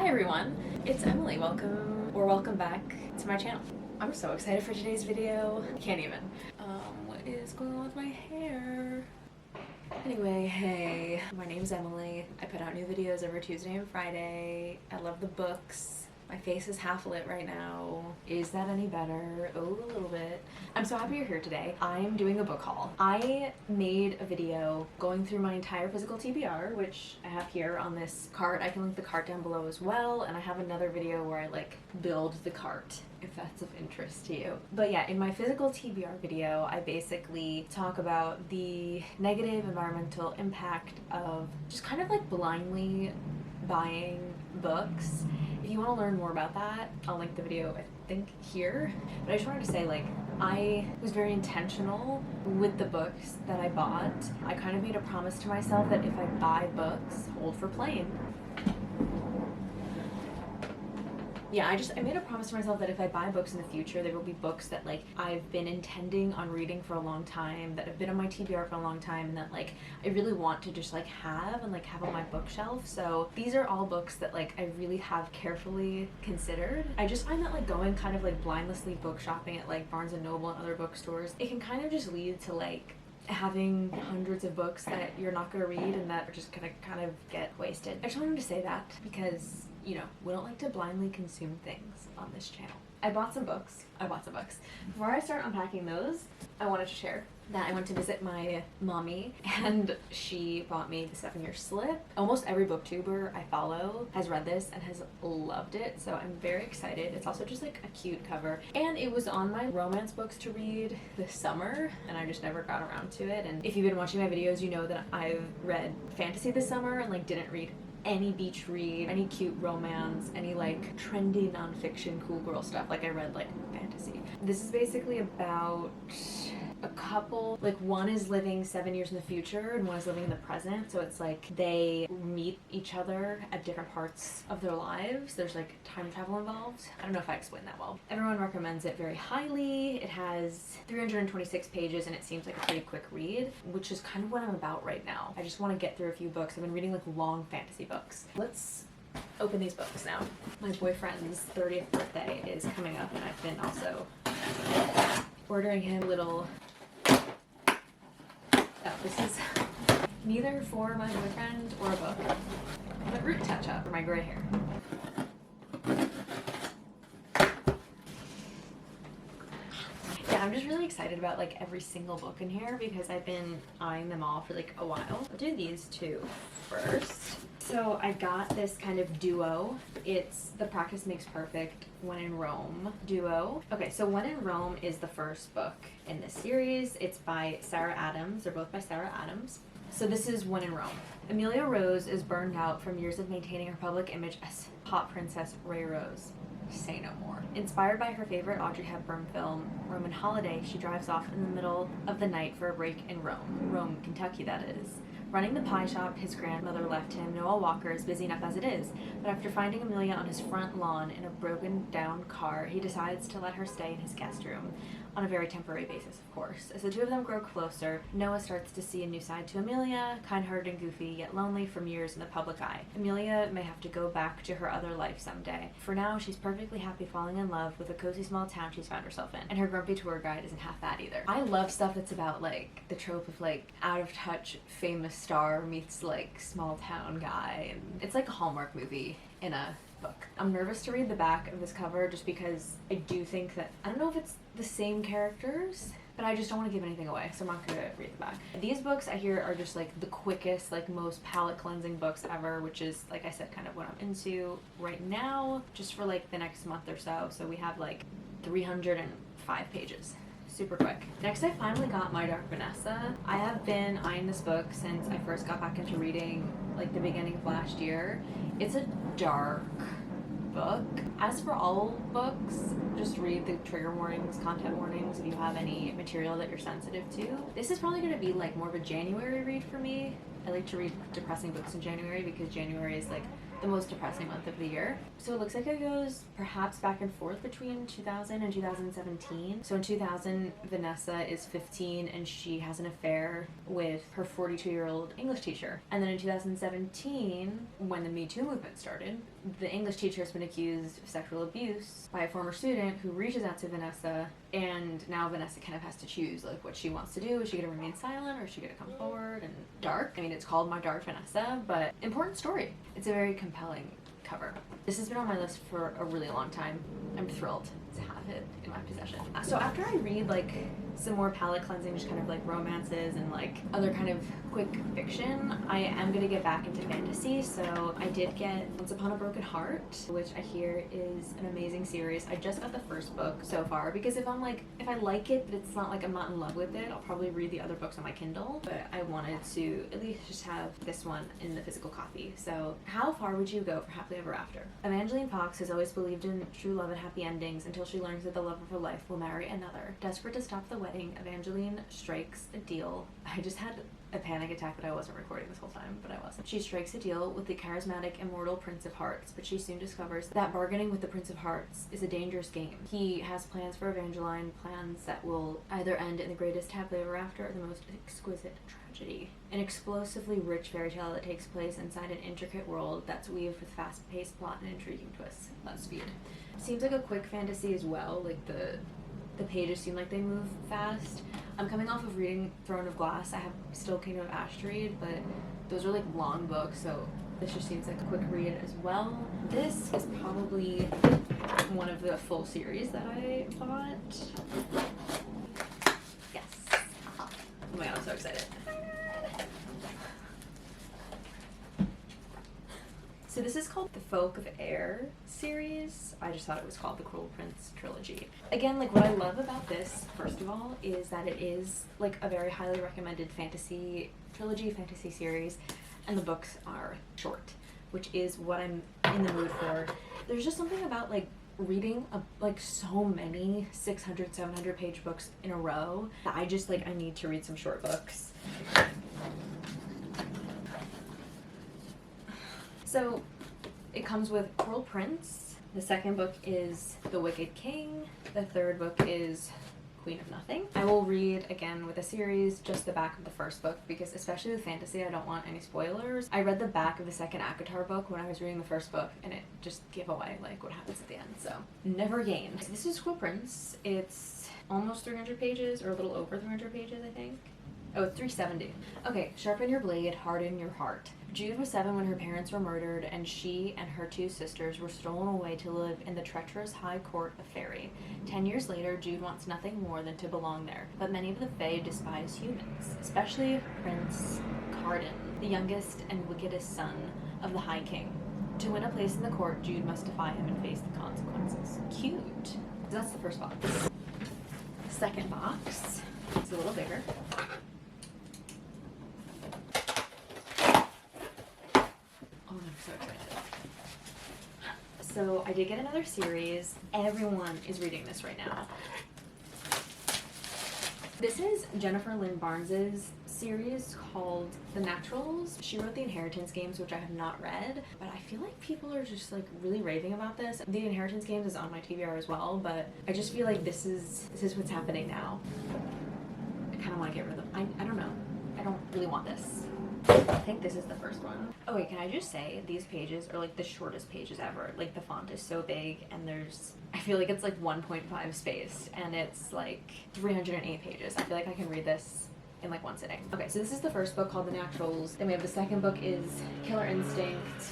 Hi everyone, it's Emily. Welcome back to my channel. I'm so excited for today's video. I can't even. What is going on with my hair? Anyway, hey, my name's Emily. I put out new videos every Tuesday and Friday. I love the books. My face is half lit right now. Is that any better? Oh, a little bit. I'm so happy you're here today. I'm doing a book haul. I made a video going through my entire physical TBR, which I have here on this cart. I can link the cart down below as well, and I have another video where I build the cart, if that's of interest to you. But yeah, in my physical TBR video, I basically talk about the negative environmental impact of just kind of blindly buying books. If you want to learn more about that, I'll link the video, I think, here. But I just wanted to say, I was very intentional with the books that I bought. I kind of made a promise to myself that if I buy books, hold for plane. Yeah, I made a promise to myself that if I buy books in the future, there will be books that I've been intending on reading for a long time, that have been on my TBR for a long time, and that I really want to just have and have on my bookshelf. So these are all books that I really have carefully considered. I just find that going kind of blindlessly book shopping at Barnes and Noble and other bookstores, it can kind of just lead to having hundreds of books that you're not going to read and that are just going to kind of get wasted. I just wanted to say that because, you know, we don't like to blindly consume things on this channel. I bought some books. Before I start unpacking those, I wanted to share that I went to visit my mommy and she bought me the 7-Year Slip. Almost every booktuber I follow has read this and has loved it, so I'm very excited. It's also just a cute cover, and it was on my romance books to read this summer and I just never got around to it. And if you've been watching my videos, you know that I've read fantasy this summer and didn't read any beach read, any cute romance, any trendy nonfiction cool girl stuff. I read fantasy. This is basically about a couple, one is living 7 years in the future and one is living in the present, so it's they meet each other at different parts of their lives. There's time travel involved. I don't know if I explained that well. Everyone recommends it very highly. It has 326 pages and it seems like a pretty quick read, which is kind of what I'm about right now. I just want to get through a few books. I've been reading long fantasy books. Let's open these books now. My boyfriend's 30th birthday is coming up and I've been also ordering him little... Oh, this is neither for my boyfriend or a book, but root touch-up for my gray hair. Yeah, I'm just really excited about every single book in here because I've been eyeing them all for a while. I'll do these two first. So I got this kind of duo. It's The Practice Makes Perfect, When in Rome duo. Okay, so When in Rome is the first book in this series. It's by Sarah Adams. They're both by Sarah Adams. So this is When in Rome. Amelia Rose is burned out from years of maintaining her public image as hot princess Ray Rose. Say no more. Inspired by her favorite Audrey Hepburn film, Roman Holiday, she drives off in the middle of the night for a break in Rome, Kentucky, that is. Running the pie shop his grandmother left him, Noah Walker is busy enough as it is, but after finding Amelia on his front lawn in a broken down car, he decides to let her stay in his guest room, on a very temporary basis, of course. As the two of them grow closer, Noah starts to see a new side to Amelia, kind-hearted and goofy, yet lonely from years in the public eye. Amelia may have to go back to her other life someday. For now, she's perfectly happy falling in love with the cozy small town she's found herself in, and her grumpy tour guide isn't half bad either. I love stuff that's about the trope of out-of-touch famous star meets small town guy, and it's a Hallmark movie in a book. I'm nervous to read the back of this cover just because I do think that, I don't know if it's the same characters, but I just don't want to give anything away, so I'm not going to read the back. These books I hear are just the quickest, most palate cleansing books ever, which is, like I said, kind of what I'm into right now, just for the next month or so. So we have 305 pages. Super quick. Next, I finally got My Dark Vanessa. I have been eyeing this book since I first got back into reading, the beginning of last year. It's a dark book. As for all books, just read the trigger warnings, content warnings if you have any material that you're sensitive to. This is probably going to be more of a January read for me. I like to read depressing books in January because January is the most depressing month of the year. So it looks like it goes perhaps back and forth between 2000 and 2017. So in 2000, Vanessa is 15 and she has an affair with her 42-year-old English teacher. And then in 2017, when the Me Too movement started, the English teacher has been accused of sexual abuse by a former student who reaches out to Vanessa, and now Vanessa kind of has to choose like what she wants to do. Is she going to remain silent or is she going to come forward? And dark. I mean, it's called My Dark Vanessa, but important story. It's a very compelling cover. This has been on my list for a really long time. I'm thrilled to have it in my possession. So after I read like some more palate cleansing, just kind of like romances and like other kind of quick fiction, I am gonna get back into fantasy. So I did get Once Upon a Broken Heart, which I hear is an amazing series. I just got the first book so far because if I like it, but it's not like I'm not in love with it, I'll probably read the other books on my Kindle. But I wanted to at least just have this one in the physical copy. So how far would you go for Happily Ever After? Evangeline Fox has always believed in true love and happy endings until she learns that the love of her life will marry another. Desperate to stop the wedding, Evangeline strikes a deal. I just had a panic attack that I wasn't recording this whole time, but I wasn't. She strikes a deal with the charismatic, immortal Prince of Hearts, but she soon discovers that bargaining with the Prince of Hearts is a dangerous game. He has plans for Evangeline, plans that will either end in the greatest happily ever after or the most exquisite tragedy. An explosively rich fairy tale that takes place inside an intricate world that's weaved with fast-paced plot and intriguing twists. That's speed. Seems like a quick fantasy as well, like the pages seem like they move fast. I'm coming off of reading Throne of Glass. I have still Kingdom of Ash to read, but those are like long books, so this just seems like a quick read as well. This is probably one of the full series that I bought. Yes. Oh my god, I'm so excited. So this is called the Folk of Air series. I just thought it was called the Cruel Prince trilogy. Again, like what I love about this, first of all, is that it is like a very highly recommended fantasy trilogy, fantasy series, and the books are short, which is what I'm in the mood for. There's just something about like reading like so many 600, 700 page books in a row that I just like, I need to read some short books. So it comes with Cruel Prince. The second book is The Wicked King. The third book is Queen of Nothing. I will read again with a series just the back of the first book because especially with fantasy I don't want any spoilers. I read the back of the second ACOTAR book when I was reading the first book and it just gave away like what happens at the end, so never gained. This is Cruel Prince. It's almost 300 pages or a little over 300 pages I think. Oh, it's 370. Okay, sharpen your blade, harden your heart. Jude was 7 when her parents were murdered, and she and her 2 sisters were stolen away to live in the treacherous high court of Fairy. 10 years later, Jude wants nothing more than to belong there, but many of the Fae despise humans, especially Prince Carden, the youngest and wickedest son of the High King. To win a place in the court, Jude must defy him and face the consequences. Cute. That's the first box. Second box is a little bigger. So excited. So I did get another series. Everyone is reading this right now. This is Jennifer Lynn Barnes's series called The Naturals. She wrote The Inheritance Games, which I have not read, but I feel like people are just like really raving about this. The Inheritance Games is on my TBR as well, but I just feel like this is what's happening now. I kind of want to get rid of them. I don't know. I don't really want this. I think this is the first one. Oh wait, can I just say these pages are like the shortest pages ever. Like the font is so big and I feel like it's like 1.5 spaced and it's like 308 pages. I feel like I can read this in like one sitting. Okay, so this is the first book called The Naturals. Then we have the second book is Killer Instinct.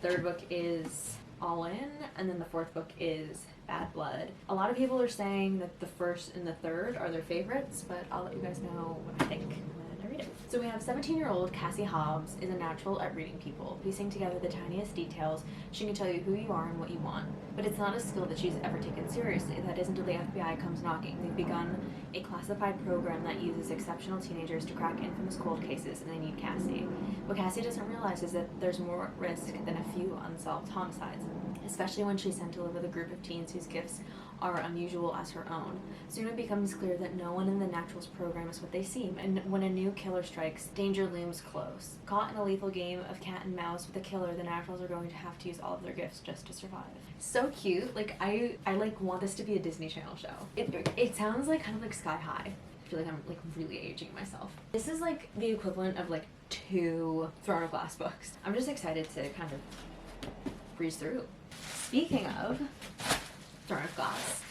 The third book is All In, and then the fourth book is Bad Blood. A lot of people are saying that the first and the third are their favorites, but I'll let you guys know what I think when I read it. So we have 17-year-old Cassie Hobbs is a natural at reading people. Piecing together the tiniest details, she can tell you who you are and what you want. But it's not a skill that she's ever taken seriously. That isn't until the FBI comes knocking. They've begun a classified program that uses exceptional teenagers to crack infamous cold cases, and they need Cassie. What Cassie doesn't realize is that there's more at risk than a few unsolved homicides, especially when she's sent to live with a group of teens whose gifts are unusual as her own. Soon it becomes clear that no one in the Naturals program is what they seem, and when a new killer strikes, danger looms close. Caught in a lethal game of cat and mouse with a killer, the Naturals are going to have to use all of their gifts just to survive. So cute. Like, I like want this to be a Disney Channel show. It sounds like kind of like Sky High. I feel like I'm like really aging myself. This is like the equivalent of like 2 Throne of Glass books. I'm just excited to kind of breeze through. Speaking of Throne of Glass,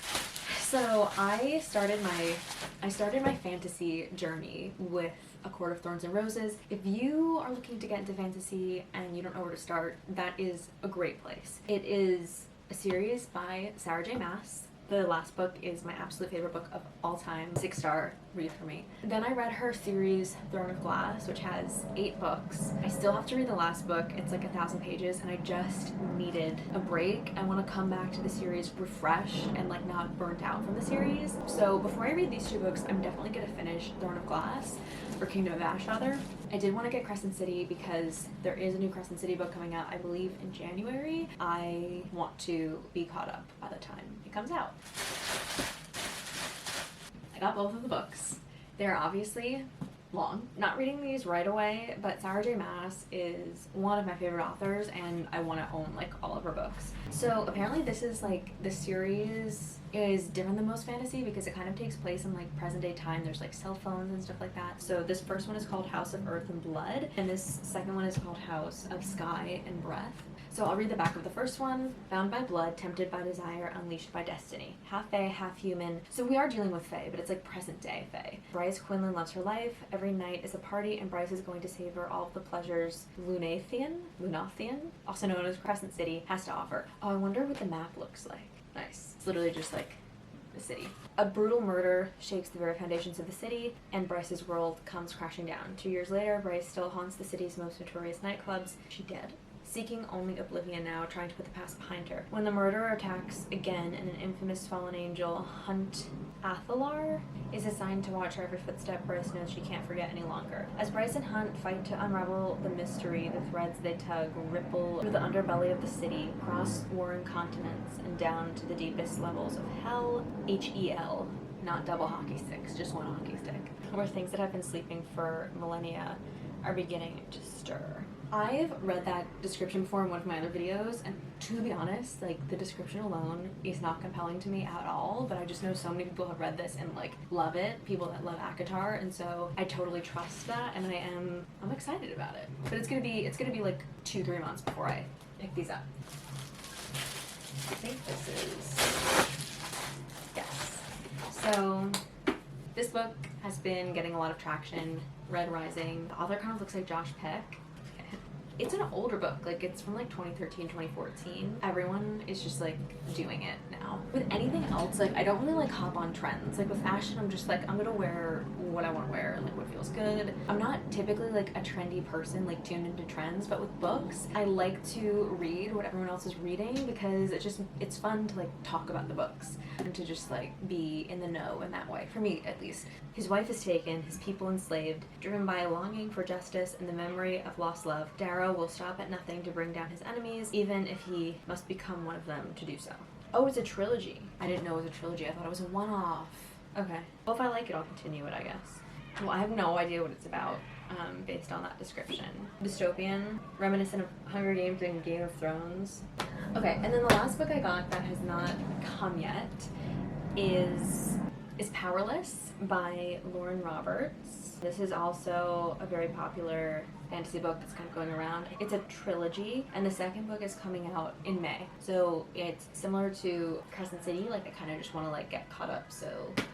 so I started my fantasy journey with A Court of Thorns and Roses. If you are looking to get into fantasy and you don't know where to start, that is a great place. It is a series by Sarah J. Maas. The last book is my absolute favorite book of all time. 6-star read for me. Then I read her series Throne of Glass, which has 8 books. I still have to read the last book. It's like 1,000 pages, and I just needed a break. I want to come back to the series refreshed and like not burnt out from the series. So before I read these 2 books, I'm definitely gonna finish Throne of Glass, or Kingdom of Ash rather. I did want to get Crescent City because there is a new Crescent City book coming out, I believe, in January. I want to be caught up by the time it comes out. I got both of the books. They're obviously long. Not reading these right away, but Sarah J. Maas is one of my favorite authors, and I want to own like all of her books. So apparently this is like, the series is different than most fantasy because it kind of takes place in like present day time. There's like cell phones and stuff like that. So this first one is called House of Earth and Blood, and this second one is called House of Sky and Breath. So I'll read the back of the first one. Bound by blood, tempted by desire, unleashed by destiny. Half fae, half human. So we are dealing with fae, but it's like present day fae. Bryce Quinlan loves her life. Every night is a party, and Bryce is going to save her all of the pleasures Lunathian, also known as Crescent City, has to offer. Oh, I wonder what the map looks like. Nice. It's literally just like the city. A brutal murder shakes the very foundations of the city, and Bryce's world comes crashing down. 2 years later, Bryce still haunts the city's most notorious nightclubs. She dead? Seeking only oblivion now, trying to put the past behind her. When the murderer attacks again and an infamous fallen angel, Hunt Athalar, is assigned to watch her every footstep, Bryce knows she can't forget any longer. As Bryce and Hunt fight to unravel the mystery, the threads they tug ripple through the underbelly of the city, across warring continents, and down to the deepest levels of hell. H-E-L, not double hockey sticks, just one hockey stick. Where things that have been sleeping for millennia are beginning to stir. I've read that description before in one of my other videos, and to be honest, like, the description alone is not compelling to me at all, but I just know so many people have read this and like love it, people that love ACOTAR, and so I totally trust that, and I'm excited about it. But it's gonna be like 2-3 months before I pick these up. I think this is, yes. So this book has been getting a lot of traction. Red Rising. The author kind of looks like Josh Peck. It's an older book, like it's from like 2013, 2014. Everyone is just like doing it now. With anything else, like I don't really like hop on trends. Like with fashion, I'm just like, I'm gonna wear what I want to wear, like what feels good. I'm not typically like a trendy person, like tuned into trends, but with books, I like to read what everyone else is reading because it's fun to like talk about the books and to just like be in the know in that way, for me at least. His wife is taken, his people enslaved, driven by a longing for justice and the memory of lost love. Darrow will stop at nothing to bring down his enemies, even if he must become one of them to do so. Oh, it's a trilogy. I didn't know it was a trilogy. I thought it was a one-off. Okay. Well, if I like it, I'll continue it, I guess. Well, I have no idea what it's about, based on that description. Dystopian, reminiscent of Hunger Games and Game of Thrones. Okay, and then the last book I got that has not come yet is Powerless by Lauren Roberts. This is also a very popular fantasy book that's kind of going around. It's a trilogy, and the second book is coming out in May. So it's similar to Crescent City, like I kind of just want to like get caught up so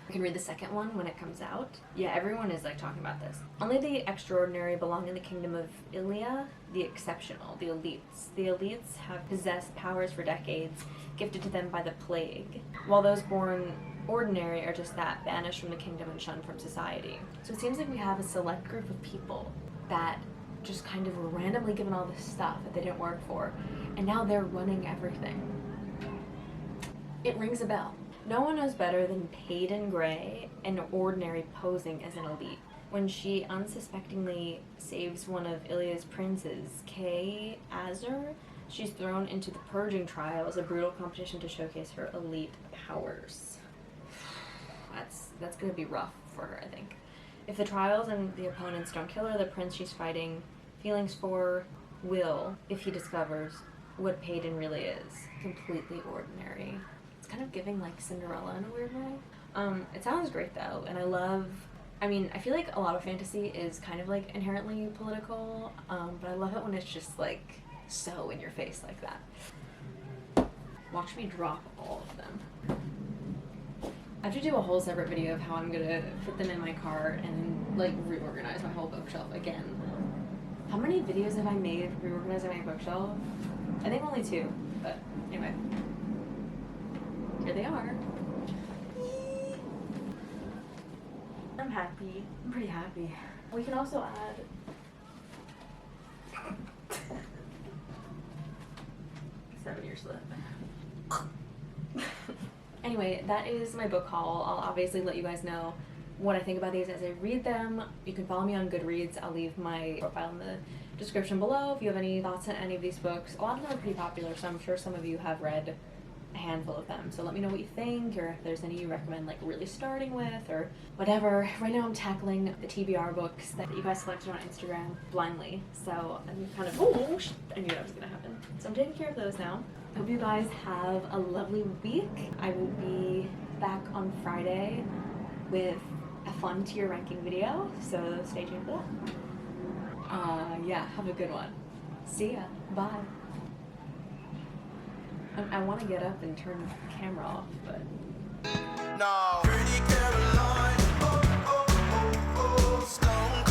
I can read the second one when it comes out. Yeah, everyone is like talking about this. Only the extraordinary belong in the kingdom of Ilia, the exceptional, the elites. The elites have possessed powers for decades, gifted to them by the plague, while those born ordinary are just that, banished from the kingdom and shunned from society. So it seems like we have a select group of people that just kind of were randomly given all this stuff that they didn't work for, and now they're running everything. It rings a bell. No one knows better than Peyton Gray, an ordinary posing as an elite. When she unsuspectingly saves one of Ilia's princes, Kay Azur, She's thrown into the purging trials, a brutal competition to showcase her elite powers. That's gonna be rough for her, I think. If the trials and the opponents don't kill her, the prince she's fighting feelings for will, if he discovers what Peyton really is, completely ordinary. It's kind of giving like Cinderella in a weird way. It sounds great though, and I feel like a lot of fantasy is kind of like inherently political, but I love it when it's just like so in your face like that. Watch me drop all of them. I have to do a whole separate video of how I'm gonna fit them in my cart and like reorganize my whole bookshelf again. How many videos have I made reorganizing my bookshelf? I think only 2, but anyway. Here they are. I'm happy. I'm pretty happy. We can also add 7-year slip. Anyway, that is my book haul. I'll obviously let you guys know what I think about these as I read them. You can follow me on Goodreads. I'll leave my profile in the description below if you have any thoughts on any of these books. A lot of them are pretty popular, so I'm sure some of you have read a handful of them. So let me know what you think, or if there's any you recommend like really starting with, or whatever. Right now I'm tackling the TBR books that you guys selected on Instagram blindly. So I'm kind of, I knew that was gonna happen. So I'm taking care of those now. Hope you guys have a lovely week. I will be back on Friday with a fun tier ranking video, so stay tuned for that. Yeah, have a good one. See ya. Bye. I want to get up and turn the camera off, but... No. Pretty Caroline, oh, oh, oh, oh, stone